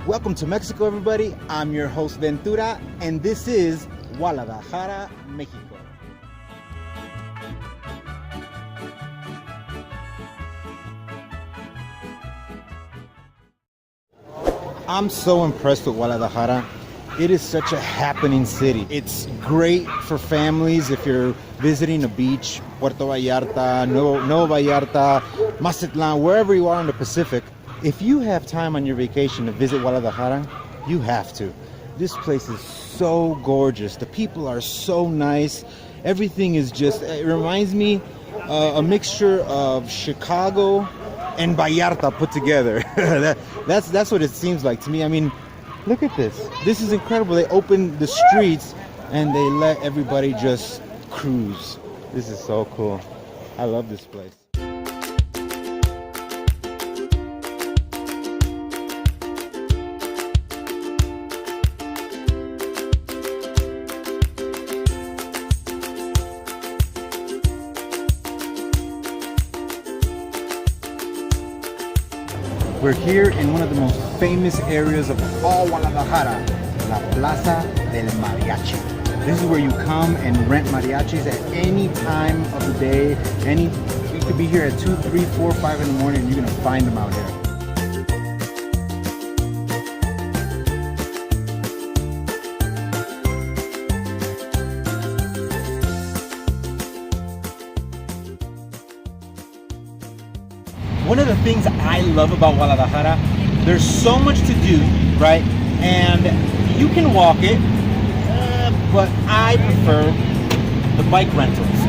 Welcome to Mexico, everybody. I'm your host, Ventura, and this is Guadalajara, Mexico. I'm so impressed with Guadalajara. It is such a happening city. It's great for families if you're visiting a beach, Puerto Vallarta, Nuevo Vallarta, Mazatlán, wherever you are in the Pacific. If you have time on your vacation to visit Guadalajara, you have to. This place is so gorgeous. The people are so nice. Everything is just, it reminds me a mixture of Chicago and Vallarta put together. That's what it seems like to me. I mean, look at this. This is incredible. They open the streets and they let everybody just cruise. This is so cool. I love this place. We're here in one of the most famous areas of all Guadalajara, La Plaza del Mariachi. This is where you come and rent mariachis at any time of the day. You could be here at 2, 3, 4, 5 in the morning and you're gonna find them out here. One of the things I love about Guadalajara, there's so much to do, right? And you can walk it, but I prefer the bike rentals.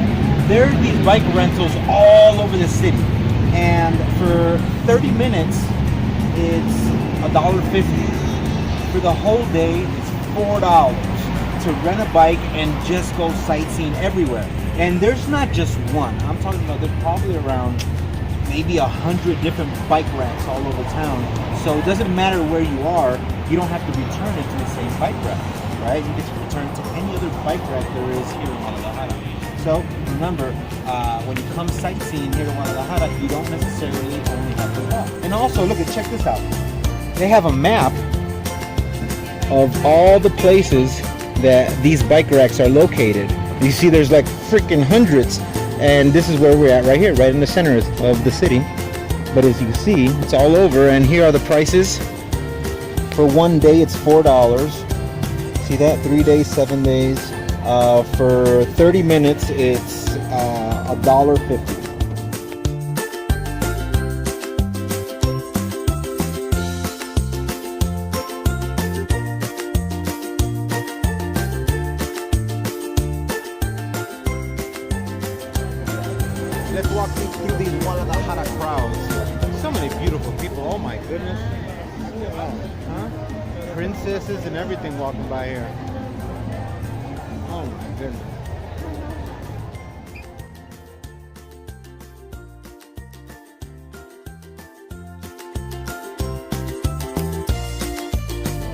There are these bike rentals all over the city. And for 30 minutes, it's $1.50. For the whole day, it's $4 to rent a bike and just go sightseeing everywhere. And there's not just one. I'm talking about there's probably around maybe 100 different bike racks all over town. So it doesn't matter where you are, you don't have to return it to the same bike rack, right? You can return to any other bike rack there is here in Guadalajara. So remember, when you come sightseeing here in Guadalajara, you don't necessarily only have to walk. And also, look, check this out. They have a map of all the places that these bike racks are located. You see there's like freaking hundreds. And this is where we're at right here, right in the center of the city. But as you can see, it's all over, and here are the prices. For one day, it's $4. See that? 3 days, 7 days. For 30 minutes, it's $1.50. Let's walk through these Guadalajara crowds. So many beautiful people. Oh my goodness. Huh? Princesses and everything walking by here. Oh my goodness.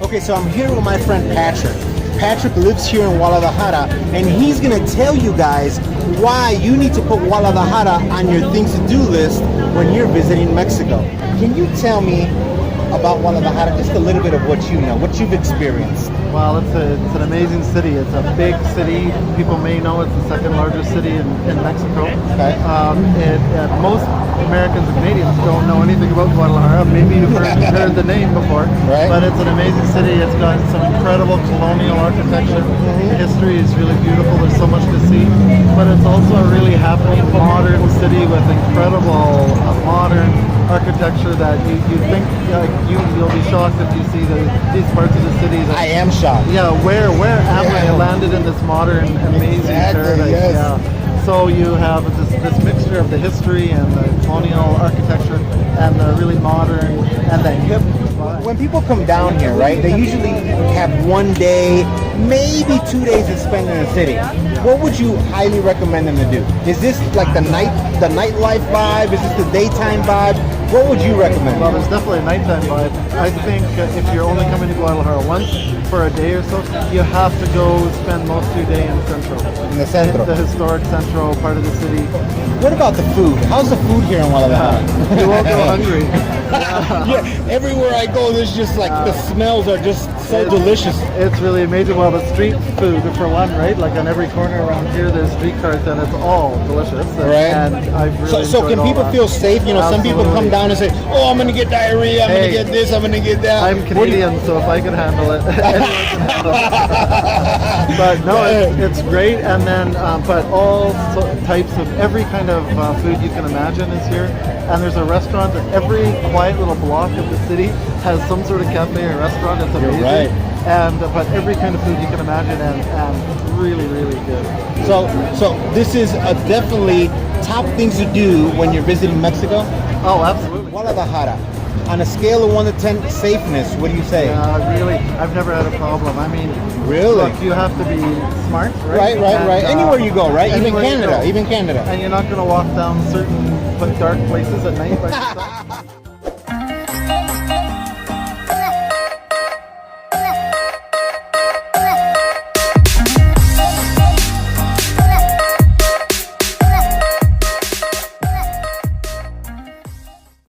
Okay, so I'm here with my friend Patrick. Patrick lives here in Guadalajara, and he's gonna tell you guys why you need to put Guadalajara on your things to do list when you're visiting Mexico. Can you tell me about Guadalajara, just a little bit of what you know, what you've experienced? Well, it's an amazing city. It's a big city. People may know it's the second largest city in Mexico. Okay. Most Americans and Canadians don't know anything about Guadalajara. Maybe you've heard the name before, right? But it's an amazing city. It's got some incredible colonial architecture. The history is really beautiful. There's so much to see. But it's also a really happening modern city with incredible modern architecture that you think you'll be shocked if you see these parts of the city. I am shocked. Yeah, where am I landed in this modern, amazing paradise? Yes. Yeah. So you have this mixture of the history and the colonial architecture and the really modern and the hip vibe. When people come down here, right, they usually have one day, maybe 2 days to spend in the city. What would you highly recommend them to do? Is this like the nightlife vibe? Is this the daytime vibe? What would you recommend? Well, there's definitely a nighttime vibe. I think if you're only coming to Guadalajara once for a day or so, you have to go spend most of your day in Centro. In the Centro. The historic Centro part of the city. What about the food? How's the food here in Guadalajara? You won't go hungry. Yeah, everywhere I go, there's just like the smells are just so delicious. It's really amazing. Well, the street food for one, right? Like on every corner around here, there's street carts, and it's all delicious. Right. And I've really So can enjoyed people all that. feel safe? You know, some people come Absolutely. down and say, "Oh, I'm gonna get diarrhea. I'm gonna get this. I'm gonna get that." I'm Canadian, so if I could handle it, anyone can handle it. But no, it's great. And then, but all types of every kind of food you can imagine is here. And there's a restaurant at every quiet little block of the city has some sort of cafe or restaurant. It's amazing. You're right. And but every kind of food you can imagine, and really, really good. So this is definitely top things to do when you're visiting Mexico. Oh, absolutely. Guadalajara, on a scale of 1 to 10, safeness, what do you say? Really, I've never had a problem. I mean, Really? look, you have to be smart, right? Right. And, Anywhere you go, right? Even anywhere you Canada, go. even Canada. And you're not going to walk down certain dark places at night by yourself.